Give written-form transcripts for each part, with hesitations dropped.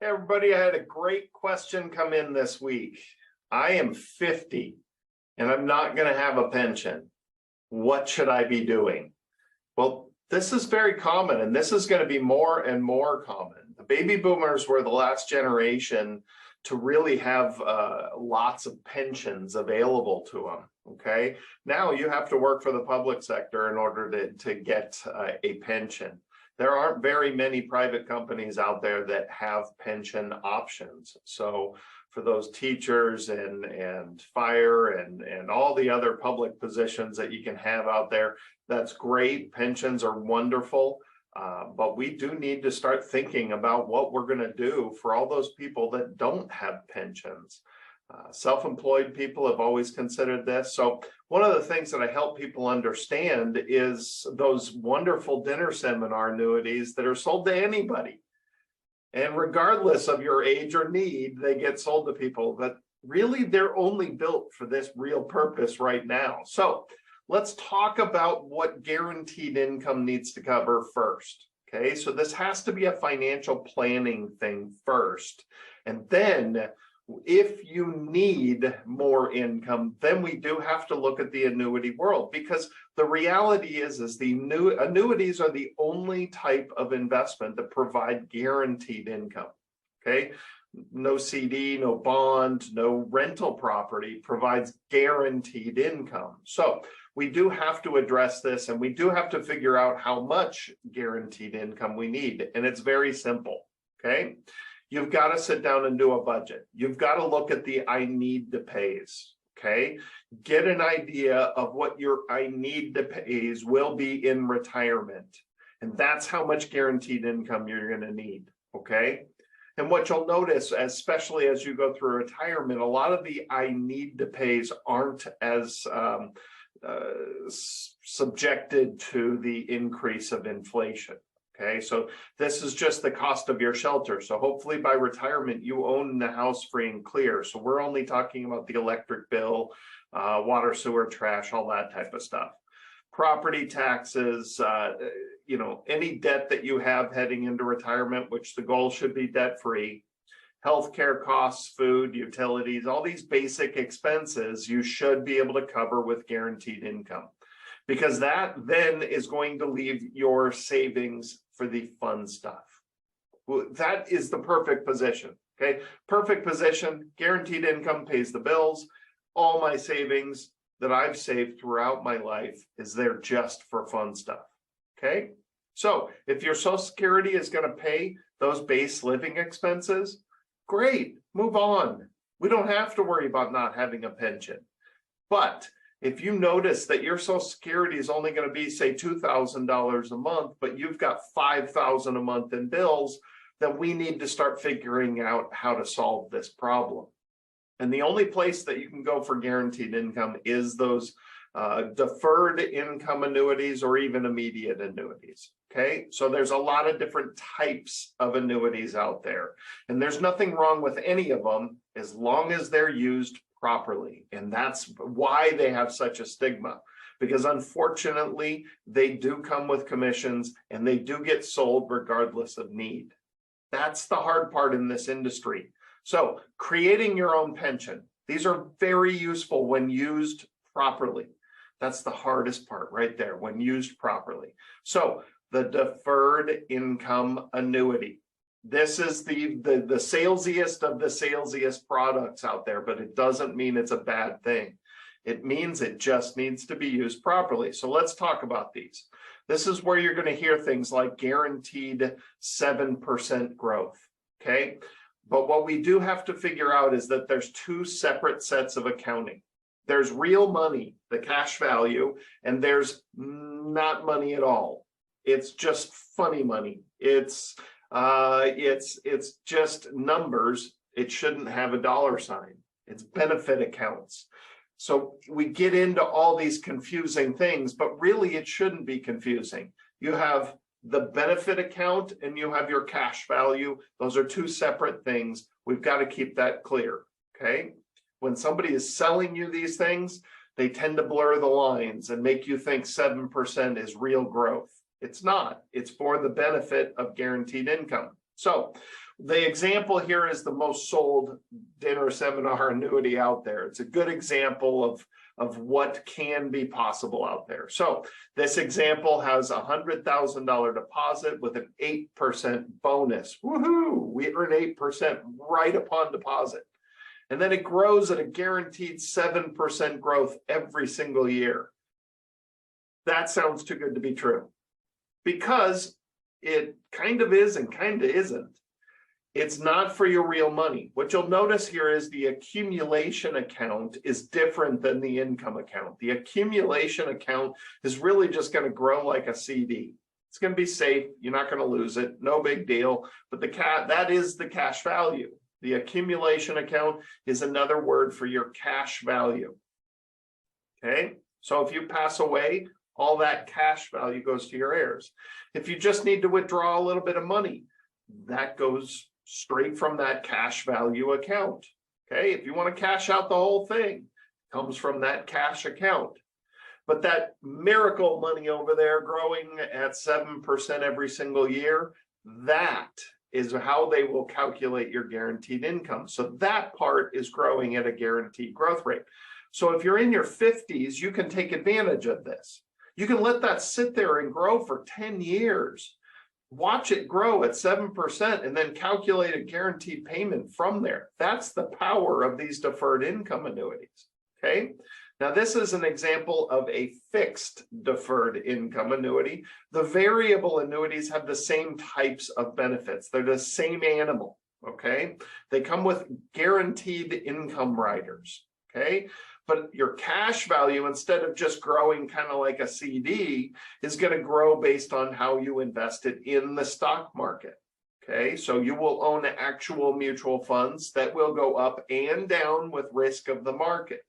Hey everybody, I had a great question come in this week. I am 50 and I'm not going to have a pension. What should I be doing? Well, this is very common, and this is going to be more and more common. The baby boomers were the last generation to really have lots of pensions available to them. Okay, now you have to work for the public sector in order to get a pension. There aren't very many private companies out there that have pension options. So for those teachers and fire and all the other public positions that you can have out there, that's great. Pensions are wonderful. But we do need to start thinking about what we're going to do for all those people that don't have pensions. Self-employed people have always considered this. So one of the things that I help people understand is those wonderful dinner seminar annuities that are sold to anybody. And regardless of your age or need, they get sold to people, but really they're only built for this real purpose right now. So let's talk about what guaranteed income needs to cover first. Okay, so this has to be a financial planning thing first. And then if you need more income, then we do have to look at the annuity world, because the reality is the new annuities are the only type of investment that provide guaranteed income. Okay, no CD, no bond, no rental property provides guaranteed income. So we do have to address this, and we do have to figure out how much guaranteed income we need. And it's very simple. Okay, you've got to sit down and do a budget. You've got to look at the I need to pays. Okay, get an idea of what your I need to pays will be in retirement. And that's how much guaranteed income you're going to need. Okay. And what you'll notice, especially as you go through retirement, a lot of the I need to pays aren't as subjected to the increase of inflation. Okay, so this is just the cost of your shelter. So hopefully by retirement, you own the house free and clear. So we're only talking about the electric bill, water, sewer, trash, all that type of stuff. Property taxes, any debt that you have heading into retirement, which the goal should be debt free. Healthcare costs, food, utilities, all these basic expenses you should be able to cover with guaranteed income, because that then is going to leave your savings for the fun stuff. Well, that is the perfect position. Okay, perfect position. Guaranteed income pays the bills. All my savings that I've saved throughout my life is there just for fun stuff. Okay, so if your Social Security is going to pay those base living expenses, great, move on. We don't have to worry about not having a pension. But if you notice that your Social Security is only going to be, say, $2,000 a month, but you've got $5,000 a month in bills, then we need to start figuring out how to solve this problem. And the only place that you can go for guaranteed income is those deferred income annuities or even immediate annuities. Okay, so there's a lot of different types of annuities out there, and there's nothing wrong with any of them as long as they're used properly. And that's why they have such a stigma, because unfortunately they do come with commissions and they do get sold regardless of need. That's the hard part in this industry. So creating your own pension, these are very useful when used properly. That's the hardest part right there, when used properly. So the deferred income annuity. This is the salesiest of the salesiest products out there, but it doesn't mean it's a bad thing. It means it just needs to be used properly. So let's talk about these. This is where you're going to hear things like guaranteed 7% growth. Okay, but what we do have to figure out is that there's two separate sets of accounting. There's real money, the cash value, and there's not money at all. It's just funny money. It's just numbers. It shouldn't have a dollar sign. It's benefit accounts. So we get into all these confusing things, but really it shouldn't be confusing. You have the benefit account and you have your cash value. Those are two separate things. We've got to keep that clear. Okay. When somebody is selling you these things, they tend to blur the lines and make you think 7% is real growth. It's not. It's for the benefit of guaranteed income. So the example here is the most sold dinner seminar annuity out there. It's a good example of what can be possible out there. So this example has a $100,000 deposit with an 8% bonus. Woohoo! We earn 8% right upon deposit. And then it grows at a guaranteed 7% growth every single year. That sounds too good to be true, because it kind of is and kind of isn't. It's not for your real money. What you'll notice here is the accumulation account is different than the income account. The accumulation account is really just going to grow like a CD. It's going to be safe. You're not going to lose it. No big deal. But that is the cash value. The accumulation account is another word for your cash value. Okay? So if you pass away, all that cash value goes to your heirs. If you just need to withdraw a little bit of money, that goes straight from that cash value account. Okay, if you want to cash out the whole thing, it comes from that cash account. But that miracle money over there growing at 7% every single year, that is how they will calculate your guaranteed income. So that part is growing at a guaranteed growth rate. So if you're in your 50s, you can take advantage of this. You can let that sit there and grow for 10 years. Watch it grow at 7% and then calculate a guaranteed payment from there. That's the power of these deferred income annuities. Okay. Now, this is an example of a fixed deferred income annuity. The variable annuities have the same types of benefits. They're the same animal. Okay. They come with guaranteed income riders. Okay. But your cash value, instead of just growing kind of like a CD, is going to grow based on how you invested in the stock market. Okay, so you will own actual mutual funds that will go up and down with risk of the market.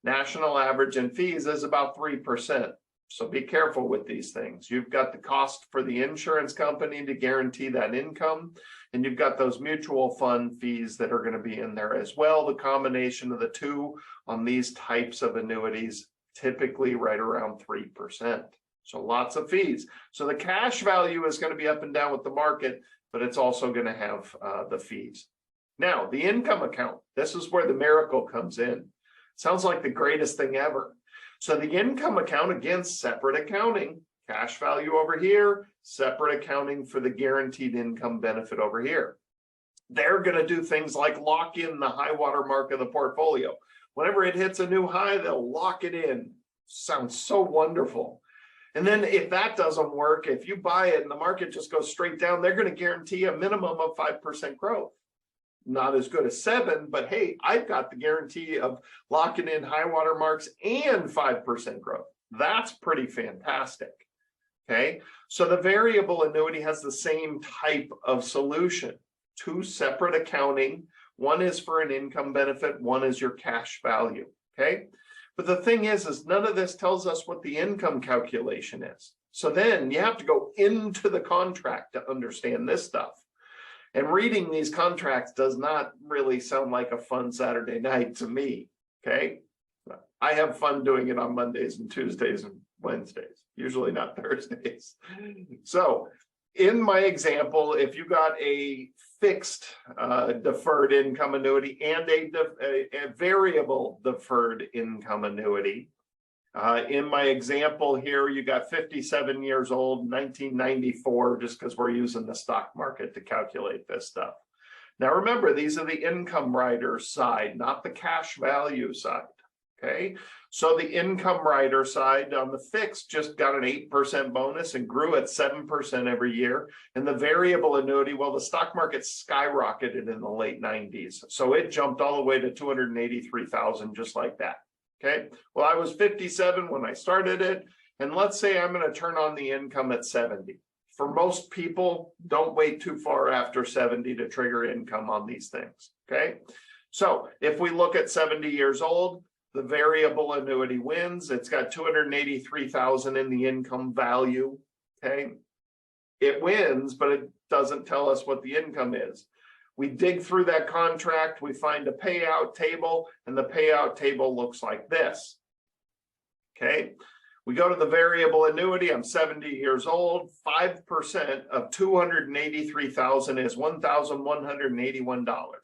National average in fees is about 3%. So be careful with these things. You've got the cost for the insurance company to guarantee that income, and you've got those mutual fund fees that are going to be in there as well. The combination of the two on these types of annuities, typically right around 3%. So lots of fees. So the cash value is going to be up and down with the market, but it's also going to have the fees. Now, the income account, this is where the miracle comes in. Sounds like the greatest thing ever. So the income account, again, separate accounting, cash value over here, separate accounting for the guaranteed income benefit over here. They're going to do things like lock in the high water mark of the portfolio. Whenever it hits a new high, they'll lock it in. Sounds so wonderful. And then if that doesn't work, if you buy it and the market just goes straight down, they're going to guarantee a minimum of 5% growth. Not as good as 7, but hey, I've got the guarantee of locking in high water marks and 5% growth. That's pretty fantastic. Okay, so the variable annuity has the same type of solution. Two separate accounting. One is for an income benefit, one is your cash value. Okay, but the thing is none of this tells us what the income calculation is. So then you have to go into the contract to understand this stuff. And reading these contracts does not really sound like a fun Saturday night to me, okay? I have fun doing it on Mondays and Tuesdays and Wednesdays, usually not Thursdays. So in my example, if you got a fixed deferred income annuity and a variable deferred income annuity, in my example here, you got 57 years old, 1994, just because we're using the stock market to calculate this stuff. Now, remember, these are the income rider side, not the cash value side. Okay, so the income rider side on the fixed just got an 8% bonus and grew at 7% every year. And the variable annuity, well, the stock market skyrocketed in the late 90s. So it jumped all the way to 283,000 just like that. Okay, well, I was 57 when I started it, and let's say I'm going to turn on the income at 70. For most people, don't wait too far after 70 to trigger income on these things. Okay, so if we look at 70 years old, the variable annuity wins. It's got 283,000 in the income value. Okay, it wins, but it doesn't tell us what the income is. We dig through that contract, we find a payout table, and the payout table looks like this. Okay, We go to the variable annuity. I'm 70 years old. 5% of 283,000 is $1,181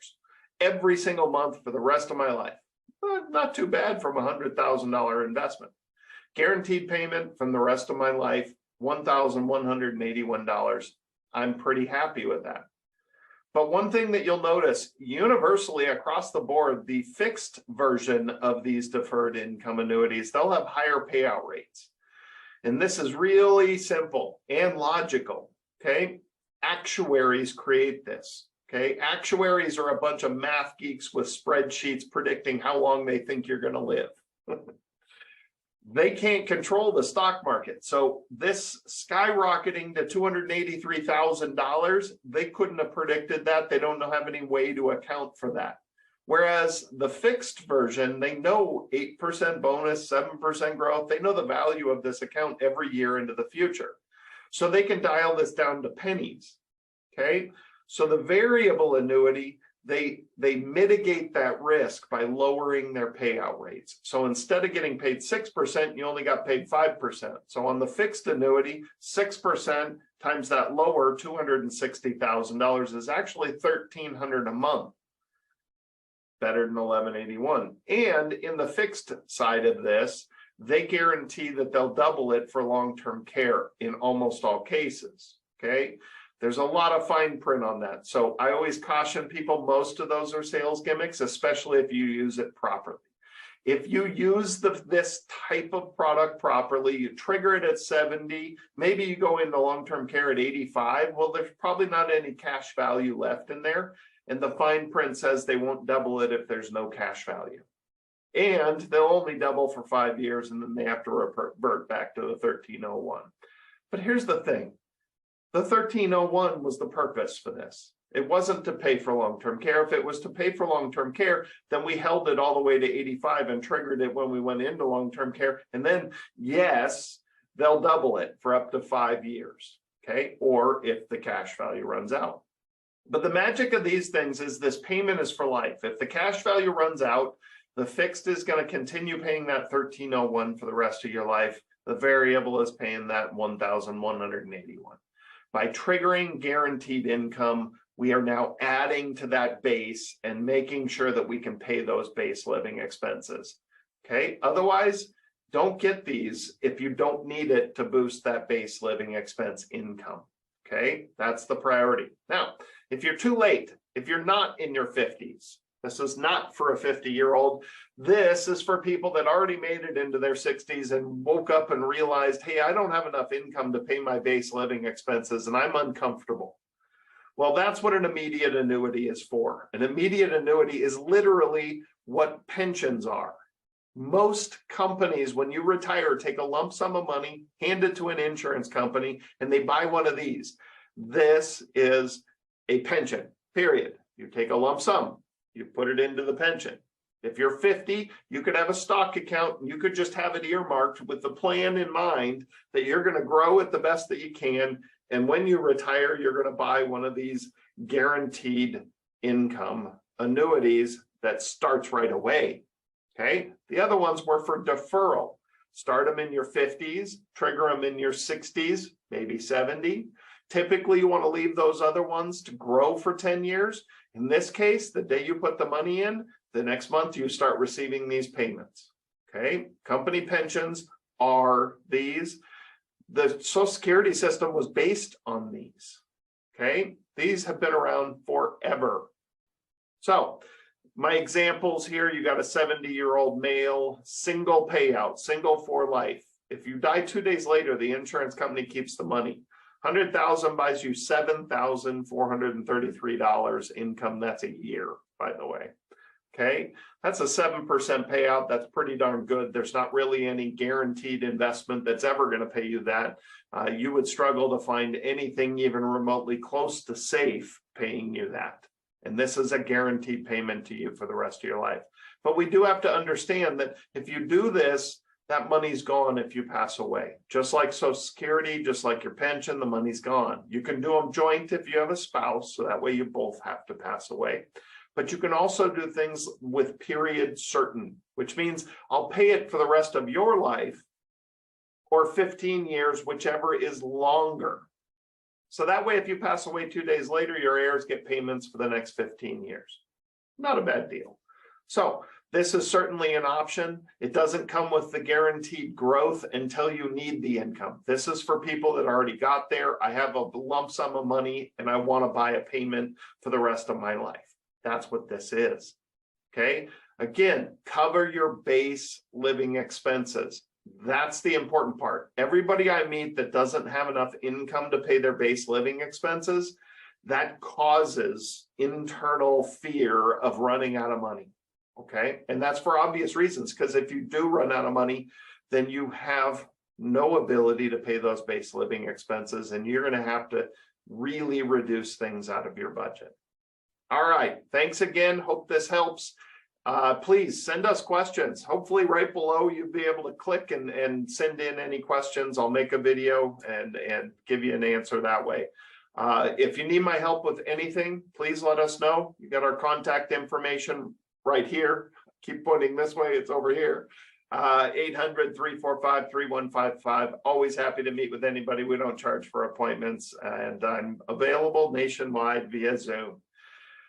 every single month for the rest of my life. Not too bad from a $100,000 investment. Guaranteed payment from the rest of my life, $1,181. I'm pretty happy with that. But one thing that you'll notice universally across the board, the fixed version of these deferred income annuities, they'll have higher payout rates. And this is really simple and logical, okay? Actuaries create this, okay? Actuaries are a bunch of math geeks with spreadsheets predicting how long they think you're going to live. They can't control the stock market. So this skyrocketing to $283,000, they couldn't have predicted that. They don't have any way to account for that. Whereas the fixed version, they know 8% bonus, 7% growth. They know the value of this account every year into the future. So they can dial this down to pennies, okay? So the variable annuity, they mitigate that risk by lowering their payout rates. So instead of getting paid 6%, you only got paid 5%. So on the fixed annuity, 6% times that lower $260,000 is actually $1,300 a month. Better than $1,181. And in the fixed side of this, they guarantee that they'll double it for long-term care in almost all cases, okay? There's a lot of fine print on that. So I always caution people, most of those are sales gimmicks, especially if you use it properly. If you use this type of product properly, you trigger it at 70, maybe you go into long-term care at 85, well, there's probably not any cash value left in there. And the fine print says they won't double it if there's no cash value. And they'll only double for 5 years, and then they have to revert back to the 1301. But here's the thing. The 1301 was the purpose for this. It wasn't to pay for long-term care. If it was to pay for long-term care, then we held it all the way to 85 and triggered it when we went into long-term care. And then, yes, they'll double it for up to 5 years, okay? Or if the cash value runs out. But the magic of these things is this payment is for life. If the cash value runs out, the fixed is going to continue paying that 1301 for the rest of your life. The variable is paying that 1,181. By triggering guaranteed income, we are now adding to that base and making sure that we can pay those base living expenses. Okay. Otherwise, don't get these if you don't need it to boost that base living expense income. Okay. That's the priority. Now, if you're too late, if you're not in your 50s, this is not for a 50-year-old. This is for people that already made it into their 60s and woke up and realized, hey, I don't have enough income to pay my base living expenses and I'm uncomfortable. Well, that's what an immediate annuity is for. An immediate annuity is literally what pensions are. Most companies, when you retire, take a lump sum of money, hand it to an insurance company, and they buy one of these. This is a pension, period. You take a lump sum. You put it into the pension. If you're 50, you could have a stock account and you could just have it earmarked with the plan in mind that you're going to grow it the best that you can. And when you retire, you're going to buy one of these guaranteed income annuities that starts right away. Okay. The other ones were for deferral. Start them in your 50s, trigger them in your 60s, maybe 70. Typically, you want to leave those other ones to grow for 10 years. In this case, the day you put the money in, the next month you start receiving these payments. Okay, company pensions are these. The Social Security system was based on these. Okay, these have been around forever. So my examples here, you got a 70-year-old male, single payout, single for life. If you die 2 days later, the insurance company keeps the money. 100,000 buys you $7,433 income. That's a year, by the way. Okay, that's a 7% payout. That's pretty darn good. There's not really any guaranteed investment that's ever going to pay you that. You would struggle to find anything even remotely close to safe paying you that. And this is a guaranteed payment to you for the rest of your life. But we do have to understand that if you do this, that money's gone if you pass away. Just like Social Security, just like your pension, the money's gone. You can do them joint if you have a spouse, so that way you both have to pass away. But you can also do things with period certain, which means I'll pay it for the rest of your life, or 15 years, whichever is longer. So that way, if you pass away 2 days later, your heirs get payments for the next 15 years. Not a bad deal. So this is certainly an option. It doesn't come with the guaranteed growth until you need the income. This is for people that already got there. I have a lump sum of money and I want to buy a payment for the rest of my life. That's what this is. Okay. Again, cover your base living expenses. That's the important part. Everybody I meet that doesn't have enough income to pay their base living expenses, that causes internal fear of running out of money. Okay. And that's for obvious reasons, because if you do run out of money, then you have no ability to pay those base living expenses, and you're going to have to really reduce things out of your budget. All right. Thanks again. Hope this helps. Please send us questions. Hopefully right below you'll be able to click and send in any questions. I'll make a video and give you an answer that way. If you need my help with anything, please let us know. You got our contact information right here. Keep pointing this way, it's over here. 800-345-3155. Always happy to meet with anybody. We don't charge for appointments, and I'm available nationwide via Zoom.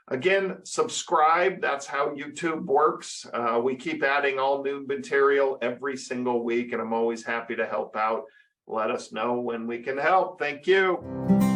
Again, subscribe. That's how YouTube works. We keep adding all new material every single week, and I'm always happy to help out. Let us know when we can help. Thank you.